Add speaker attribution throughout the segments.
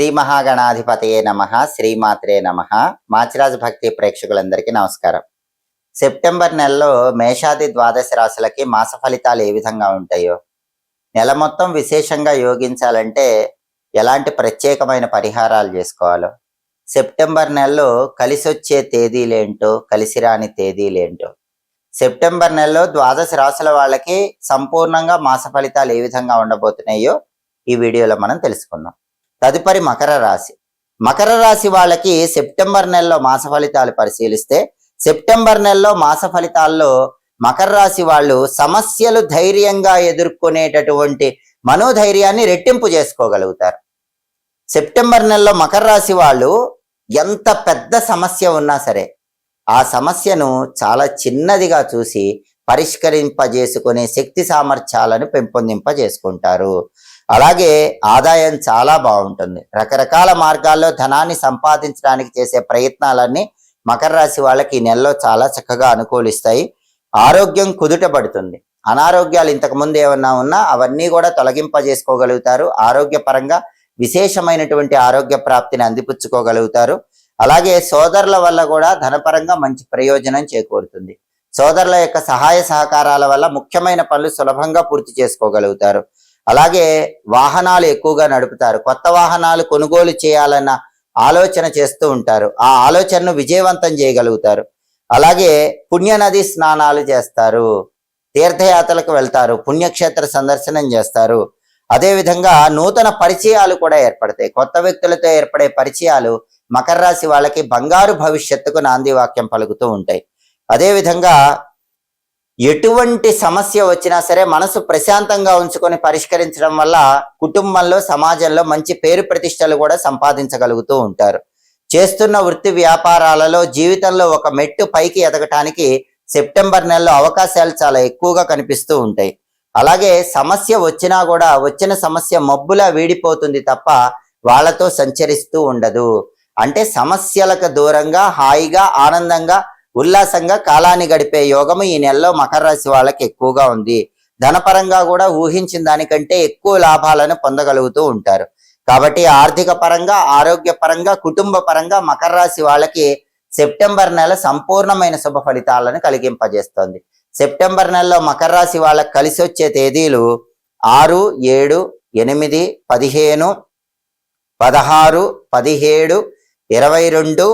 Speaker 1: శ్రీ మహాగణాధిపతయే నమః, శ్రీమాత్రే నమః. మాచిరాజు భక్తి ప్రేక్షకులందరికీ నమస్కారం. సెప్టెంబర్ నెలలో మేషాది ద్వాదశ రాశులకి మాస ఫలితాలు ఏ విధంగా ఉంటాయో, నెల మొత్తం విశేషంగా యోగించాలంటే ఎలాంటి ప్రత్యేకమైన పరిహారాలు చేసుకోవాలో, సెప్టెంబర్ నెలలో కలిసొచ్చే తేదీలేంటో, కలిసిరాని తేదీలేంటో, సెప్టెంబర్ నెలలో ద్వాదశ రాశుల వాళ్ళకి సంపూర్ణంగా మాస ఫలితాలు ఏ విధంగా ఉండబోతున్నాయో ఈ వీడియోలో మనం తెలుసుకుందాం. తదుపరి మకర రాశి. మకర రాశి వాళ్ళకి సెప్టెంబర్ నెలలో మాస ఫలితాలు పరిశీలిస్తే, సెప్టెంబర్ నెలలో మాస ఫలితాల్లో మకర రాశి వాళ్ళు సమస్యలు ధైర్యంగా ఎదుర్కొనేటటువంటి మనోధైర్యాన్ని రెట్టింపు చేసుకోగలుగుతారు. సెప్టెంబర్ నెలలో మకర రాశి వాళ్ళు ఎంత పెద్ద సమస్య ఉన్నా సరే ఆ సమస్యను చాలా చిన్నదిగా చూసి పరిష్కరింపజేసుకునే శక్తి సామర్థ్యాలను పెంపొందింపజేసుకుంటారు. అలాగే ఆదాయం చాలా బాగుంటుంది. రకరకాల మార్గాల్లో ధనాన్ని సంపాదించడానికి చేసే ప్రయత్నాలన్నీ మకర రాశి వాళ్ళకి ఈ నెలలో చాలా చక్కగా అనుకూలిస్తాయి. ఆరోగ్యం కుదుటపడుతుంది. అనారోగ్యాలు ఇంతకుముందు ఏమన్నా ఉన్నా అవన్నీ కూడా తొలగింపజేసుకోగలుగుతారు. ఆరోగ్యపరంగా విశేషమైనటువంటి ఆరోగ్య ప్రాప్తిని అందిపుచ్చుకోగలుగుతారు. అలాగే సోదరుల వల్ల కూడా ధనపరంగా మంచి ప్రయోజనం చేకూరుతుంది. సోదరుల యొక్క సహాయ సహకారాల వల్ల ముఖ్యమైన పనులు సులభంగా పూర్తి చేసుకోగలుగుతారు. అలాగే వాహనాలు ఎక్కువగా నడుపుతారు. కొత్త వాహనాలు కొనుగోలు చేయాలన్న ఆలోచన చేస్తూ ఉంటారు. ఆ ఆలోచనను విజయవంతం చేయగలుగుతారు. అలాగే పుణ్యనది స్నానాలు చేస్తారు, తీర్థయాత్రలకు వెళ్తారు, పుణ్యక్షేత్ర సందర్శనం చేస్తారు. అదేవిధంగా నూతన పరిచయాలు కూడా ఏర్పడతాయి. కొత్త వ్యక్తులతో ఏర్పడే పరిచయాలు మకర రాశి వాళ్ళకి బంగారు భవిష్యత్తుకు నాంది వాక్యం పలుకుతూ ఉంటాయి. అదేవిధంగా ఎటువంటి సమస్య వచ్చినా సరే మనసు ప్రశాంతంగా ఉంచుకొని పరిష్కరించడం వల్ల కుటుంబంలో, సమాజంలో మంచి పేరు ప్రతిష్టలు కూడా సంపాదించగలుగుతూ ఉంటారు. చేస్తున్న వృత్తి వ్యాపారాలలో జీవితంలో ఒక మెట్టు పైకి ఎదగటానికి సెప్టెంబర్ నెలలో అవకాశాలు చాలా ఎక్కువగా కనిపిస్తూ ఉంటాయి. అలాగే సమస్య వచ్చినా కూడా వచ్చిన సమస్య మబ్బులా వీడిపోతుంది తప్ప వాళ్ళతో సంచరిస్తూ ఉండదు. అంటే సమస్యలకు దూరంగా హాయిగా, ఆనందంగా, ఉల్లాసంగా కాలాన్ని గడిపే యోగము ఈ నెలలో మకర రాశి వాళ్ళకి ఎక్కువగా ఉంది. ధనపరంగా కూడా ఊహించిన దానికంటే ఎక్కువ లాభాలను పొందగలుగుతూ ఉంటారు. కాబట్టి ఆర్థిక పరంగా, ఆరోగ్య పరంగా, కుటుంబ పరంగా మకర రాశి వాళ్ళకి సెప్టెంబర్ నెల సంపూర్ణమైన శుభ ఫలితాలను కలిగింపజేస్తుంది. సెప్టెంబర్ నెలలో మకర రాశి వాళ్ళకి కలిసి వచ్చే తేదీలు 6, 7, 8, 15, 16, 17, 22,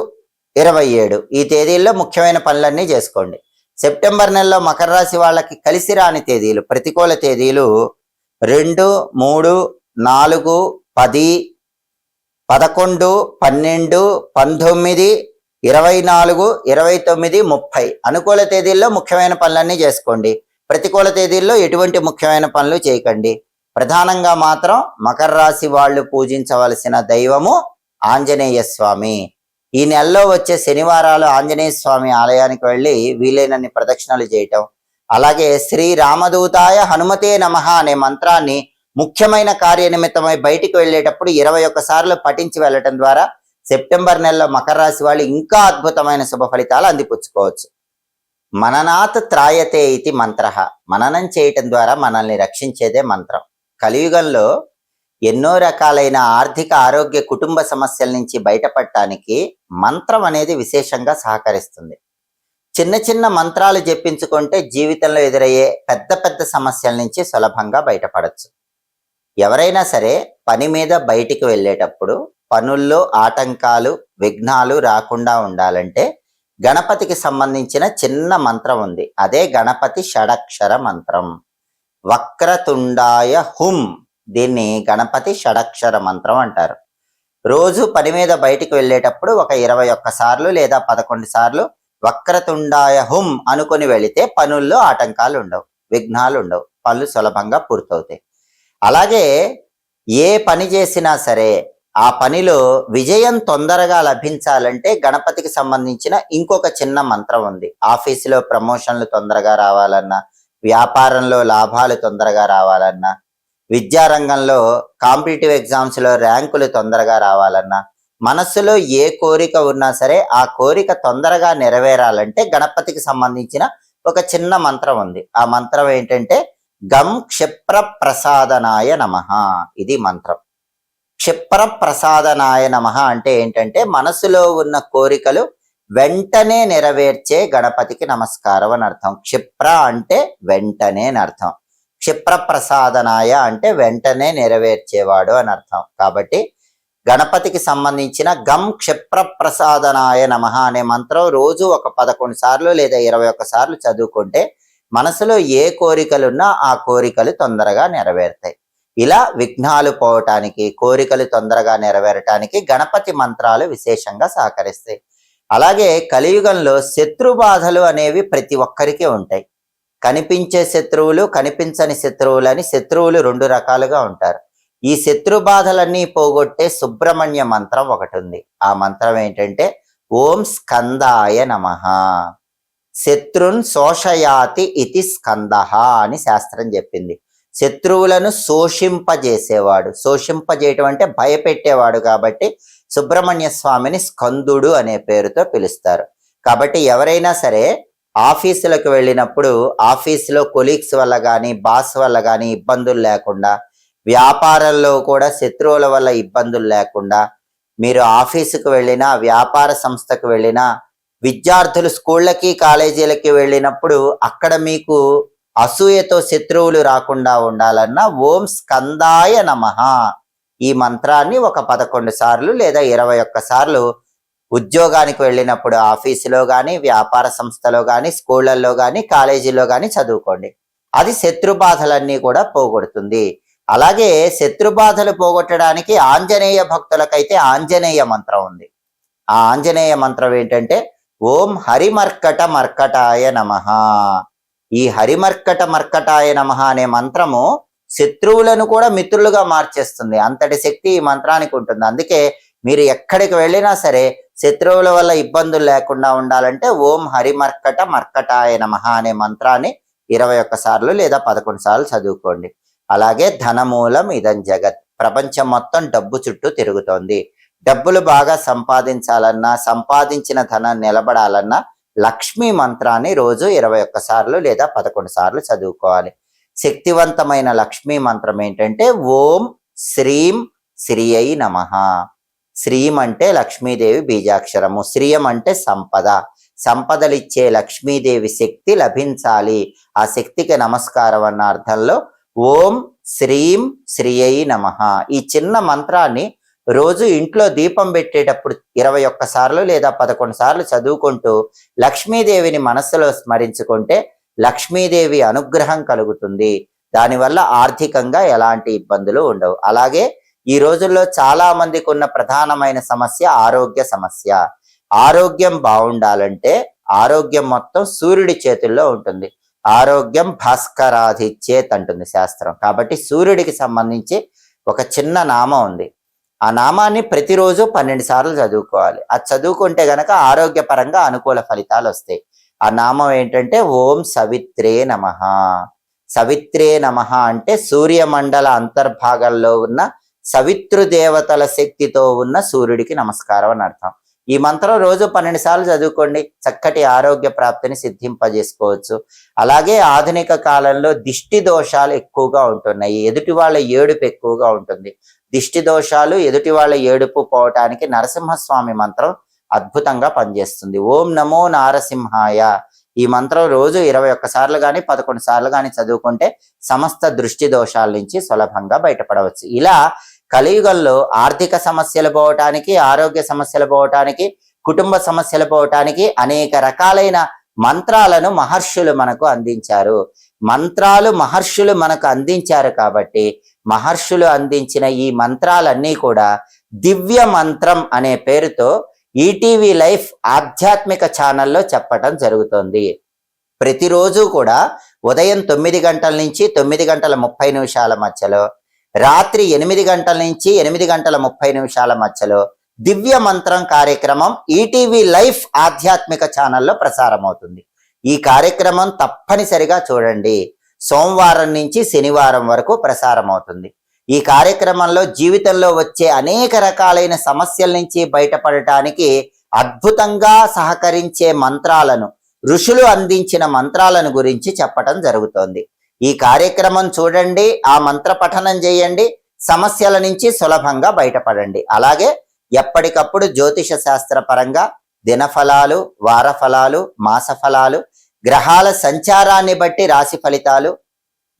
Speaker 1: 27 ఈ తేదీల్లో ముఖ్యమైన పనులన్నీ చేసుకోండి. సెప్టెంబర్ నెలలో మకర రాశి వాళ్ళకి కలిసి రాని తేదీలు, ప్రతికూల తేదీలు 2, 3, 4, 10, 11, 12, 19, 24, 29, 30 అనుకూల తేదీల్లో ముఖ్యమైన పనులన్నీ చేసుకోండి. ప్రతికూల తేదీల్లో ఎటువంటి ముఖ్యమైన పనులు చేయకండి. ప్రధానంగా మాత్రం మకర రాశి వాళ్ళు పూజించవలసిన దైవము ఆంజనేయ స్వామి. ఈ నెలలో వచ్చే శనివారాలు ఆంజనేయ స్వామి ఆలయానికి వెళ్ళి వీలైనన్ని ప్రదక్షిణలు చేయటం, అలాగే శ్రీ రామదూతాయ హనుమతే నమః అనే మంత్రాన్ని ముఖ్యమైన కార్యనిమిత్తమై బయటికి వెళ్ళేటప్పుడు 21 సార్లు పఠించి వెళ్ళటం ద్వారా సెప్టెంబర్ నెలలో మకర రాశి వాళ్ళు ఇంకా అద్భుతమైన శుభ ఫలితాలు అందిపుచ్చుకోవచ్చు. మననాత్ త్రాయతే ఇది మంత్ర. మననం చేయటం ద్వారా మనల్ని రక్షించేదే మంత్రం. కలియుగంలో ఎన్నో రకాలైన ఆర్థిక, ఆరోగ్య, కుటుంబ సమస్యల నుంచి బయటపడటానికి మంత్రం అనేది విశేషంగా సహకరిస్తుంది. చిన్న చిన్న మంత్రాలు జపించుకుంటే జీవితంలో ఎదురయ్యే పెద్ద పెద్ద సమస్యల నుంచి సులభంగా బయటపడచ్చు. ఎవరైనా సరే పని మీద బయటికి వెళ్ళేటప్పుడు పనుల్లో ఆటంకాలు, విఘ్నాలు రాకుండా ఉండాలంటే గణపతికి సంబంధించిన చిన్న మంత్రం ఉంది. అదే గణపతి షడక్షర మంత్రం. వక్రతుండాయ హుం. దీన్ని గణపతి షడక్షర మంత్రం అంటారు. రోజు పని మీద బయటికి వెళ్ళేటప్పుడు ఒక 21 సార్లు లేదా 11 సార్లు వక్రతుండాయ హుం అనుకుని వెళితే పనుల్లో ఆటంకాలు ఉండవు, విఘ్నాలు ఉండవు, పనులు సులభంగా పూర్తవుతాయి. అలాగే ఏ పని చేసినా సరే ఆ పనిలో విజయం తొందరగా లభించాలంటే గణపతికి సంబంధించిన ఇంకొక చిన్న మంత్రం ఉంది. ఆఫీసులో ప్రమోషన్లు తొందరగా రావాలన్నా, వ్యాపారంలో లాభాలు తొందరగా రావాలన్నా, విద్యారంగంలో కాంపిటేటివ్ ఎగ్జామ్స్లో ర్యాంకులు తొందరగా రావాలన్నా, మనస్సులో ఏ కోరిక ఉన్నా సరే ఆ కోరిక తొందరగా నెరవేరాలంటే గణపతికి సంబంధించిన ఒక చిన్న మంత్రం ఉంది. ఆ మంత్రం ఏంటంటే గం క్షిప్ర ప్రసాదనాయ నమః. ఇది మంత్రం. క్షిప్ర ప్రసాదనాయ నమః అంటే ఏంటంటే మనసులో ఉన్న కోరికలు వెంటనే నెరవేర్చే గణపతికి నమస్కారం అని అర్థం. క్షిప్ర అంటే వెంటనే అని అర్థం. క్షిప్ర ప్రసాదనాయ అంటే వెంటనే నెరవేర్చేవాడు అని అర్థం. కాబట్టి గణపతికి సంబంధించిన గం క్షిప్ర ప్రసాదనాయ నమః అనే మంత్రం రోజు ఒక 11 సార్లు లేదా 21 సార్లు చదువుకుంటే మనసులో ఏ కోరికలున్నా ఆ కోరికలు తొందరగా నెరవేరుతాయి. ఇలా విఘ్నాలు పోవటానికి, కోరికలు తొందరగా నెరవేరటానికి గణపతి మంత్రాలు విశేషంగా సహకరిస్తాయి. అలాగే కలియుగంలో శత్రు బాధలు అనేవి ప్రతి ఒక్కరికి ఉంటాయి. కనిపించే శత్రువులు, కనిపించని శత్రువులు అని శత్రువులు 2 రకాలుగా ఉంటారు. ఈ శత్రు బాధలన్నీ పోగొట్టే సుబ్రహ్మణ్య మంత్రం ఒకటి ఉంది. ఆ మంత్రం ఏంటంటే ఓం స్కందాయ నమః. శత్రున్ శోషయాతి ఇతి స్కందః అని శాస్త్రం చెప్పింది. శత్రువులను శోషింపజేసేవాడు, శోషింపజేయటం అంటే భయపెట్టేవాడు. కాబట్టి సుబ్రహ్మణ్య స్వామిని స్కందుడు అనే పేరుతో పిలుస్తారు. కాబట్టి ఎవరైనా సరే ఆఫీసులకు వెళ్ళినప్పుడు ఆఫీసులో కొలీగ్స్ వల్ల కానీ బాస్ వల్ల కానీ ఇబ్బందులు లేకుండా, వ్యాపారంలో కూడా శత్రువుల వల్ల ఇబ్బందులు లేకుండా, మీరు ఆఫీసుకు వెళ్ళినా వ్యాపార సంస్థకు వెళ్ళినా, విద్యార్థులు స్కూళ్ళకి కాలేజీలకి వెళ్ళినప్పుడు అక్కడ మీకు అసూయతో శత్రువులు రాకుండా ఉండాలన్నా ఓం స్కందాయ నమః ఈ మంత్రాన్ని ఒక 11 సార్లు లేదా 21 సార్లు ఉద్యోగానికి వెళ్ళినప్పుడు ఆఫీసులో కానీ, వ్యాపార సంస్థలో కానీ, స్కూళ్ళల్లో కానీ, కాలేజీలో కానీ చదువుకోండి. అది శత్రు బాధలన్నీ కూడా పోగొడుతుంది. అలాగే శత్రు బాధలు పోగొట్టడానికి ఆంజనేయ భక్తులకైతే ఆంజనేయ మంత్రం ఉంది. ఆ ఆంజనేయ మంత్రం ఏంటంటే ఓం హరిమర్కట మర్కటాయ నమః. ఈ హరిమర్కట మర్కటాయ నమః అనే మంత్రము శత్రువులను కూడా మిత్రులుగా మార్చేస్తుంది. అంతటి శక్తి ఈ మంత్రానికి ఉంటుంది. అందుకే మీరు ఎక్కడికి వెళ్ళినా సరే శత్రువుల వల్ల ఇబ్బందులు లేకుండా ఉండాలంటే ఓం హరిమర్కట మర్కటాయ నమః అనే మంత్రాన్ని 21 సార్లు లేదా 11 సార్లు చదువుకోండి. అలాగే ధనమూలం ఇదం జగత్. ప్రపంచం మొత్తం డబ్బు చుట్టూ తిరుగుతోంది. డబ్బులు బాగా సంపాదించాలన్నా, సంపాదించిన ధనం నిలబడాలన్నా లక్ష్మీ మంత్రాన్ని రోజు 21 సార్లు లేదా 11 సార్లు చదువుకోవాలి. శక్తివంతమైన లక్ష్మీ మంత్రం ఏంటంటే ఓం శ్రీం శ్రీయై నమః. శ్రీం అంటే లక్ష్మీదేవి బీజాక్షరము, శ్రీయం అంటే సంపద. సంపదలిచ్చే లక్ష్మీదేవి శక్తి లభించాలి, ఆ శక్తికి నమస్కారం అన్న అర్థంలో ఓం శ్రీం శ్రీయై నమః. ఈ చిన్న మంత్రాన్ని రోజు ఇంట్లో దీపం పెట్టేటప్పుడు 21 సార్లు లేదా 11 సార్లు చదువుకుంటూ లక్ష్మీదేవిని మనస్సులో స్మరించుకుంటే లక్ష్మీదేవి అనుగ్రహం కలుగుతుంది. దానివల్ల ఆర్థికంగా ఎలాంటి ఇబ్బందులు ఉండవు. అలాగే ఈ రోజుల్లో చాలా మందికి ఉన్న ప్రధానమైన సమస్య ఆరోగ్య సమస్య. ఆరోగ్యం బాగుండాలంటే ఆరోగ్యం మొత్తం సూర్యుడి చేతుల్లో ఉంటుంది. ఆరోగ్యం భాస్కరాధిచ్చేత్ అంటుంది శాస్త్రం. కాబట్టి సూర్యుడికి సంబంధించి ఒక చిన్న నామం ఉంది. ఆ నామాన్ని ప్రతిరోజు 12 సార్లు చదువుకోవాలి. అది చదువుకుంటే గనక ఆరోగ్యపరంగా అనుకూల ఫలితాలు వస్తాయి. ఆ నామం ఏంటంటే ఓం సవిత్రే నమః. సవిత్రే నమః అంటే సూర్యమండల అంతర్భాగంలో ఉన్న సవితృ దేవతల శక్తితో ఉన్న సూర్యుడికి నమస్కారం అని అర్థం. ఈ మంత్రం రోజు 12 సార్లు చదువుకోండి. చక్కటి ఆరోగ్య ప్రాప్తిని సిద్ధింపజేసుకోవచ్చు. అలాగే ఆధునిక కాలంలో దిష్టి దోషాలు ఎక్కువగా ఉంటున్నాయి. ఎదుటి వాళ్ళ ఏడుపు ఎక్కువగా ఉంటుంది. దిష్టి దోషాలు, ఎదుటి వాళ్ళ ఏడుపు పోవటానికి నరసింహస్వామి మంత్రం అద్భుతంగా పనిచేస్తుంది. ఓం నమో నారసింహాయ. ఈ మంత్రం రోజు 21 సార్లు కానీ 11 సార్లు కానీ చదువుకుంటే సమస్త దృష్టి దోషాల నుంచి సులభంగా బయటపడవచ్చు. ఇలా కలియుగంలో ఆర్థిక సమస్యలు పోవటానికి, ఆరోగ్య సమస్యలు పోవటానికి, కుటుంబ సమస్యలు పోవటానికి అనేక రకాలైన మంత్రాలను మహర్షులు మనకు అందించారు. మంత్రాలు మహర్షులు మనకు అందించారు కాబట్టి మహర్షులు అందించిన ఈ మంత్రాలన్నీ కూడా దివ్య మంత్రం అనే పేరుతో ఈటీవీ లైఫ్ ఆధ్యాత్మిక ఛానల్లో చెప్పటం జరుగుతుంది. ప్రతిరోజు కూడా ఉదయం 9 గంటల నుంచి 9:30 మధ్యలో, రాత్రి 8 గంటల నుంచి 8:30 మధ్యలో దివ్య మంత్రం కార్యక్రమం ఈటీవీ లైఫ్ ఆధ్యాత్మిక ఛానల్లో ప్రసారం అవుతుంది. ఈ కార్యక్రమం తప్పనిసరిగా చూడండి. సోమవారం నుంచి శనివారం వరకు ప్రసారం అవుతుంది. ఈ కార్యక్రమంలో జీవితంలో వచ్చే అనేక రకాలైన సమస్యల నుంచి బయటపడటానికి అద్భుతంగా సహకరించే మంత్రాలను, ఋషులు అందించిన మంత్రాలను గురించి చెప్పటం జరుగుతోంది. ఈ కార్యక్రమం చూడండి, ఆ మంత్ర పఠనం చేయండి. సమస్యల నుంచి సులభంగా బయటపడండి. అలాగే ఎప్పటికప్పుడు జ్యోతిష శాస్త్ర పరంగా దినఫలాలు, వార ఫలాలు, మాస ఫలాలు, గ్రహాల సంచారాన్ని బట్టి రాశి ఫలితాలు,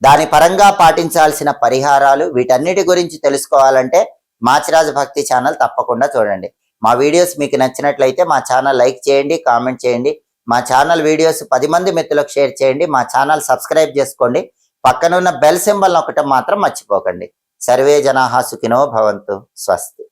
Speaker 1: దాని పరంగా పాటించాల్సిన పరిహారాలు, వీటన్నిటి గురించి తెలుసుకోవాలంటే మాచిరాజు భక్తి ఛానల్ తప్పకుండా చూడండి. మా వీడియోస్ మీకు నచ్చినట్లయితే మా ఛానల్ లైక్ చేయండి, కామెంట్ చేయండి. మా ఛానల్ వీడియోస్ 10 మంది మిత్రులకు షేర్ చేయండి. మా ఛానల్ సబ్స్క్రైబ్ చేసుకోండి. పక్కనున్న బెల్ సింబల్ నొక్కటం మాత్రం మర్చిపోకండి. సర్వే జనాః సుఖినో భవంతు. స్వస్తి.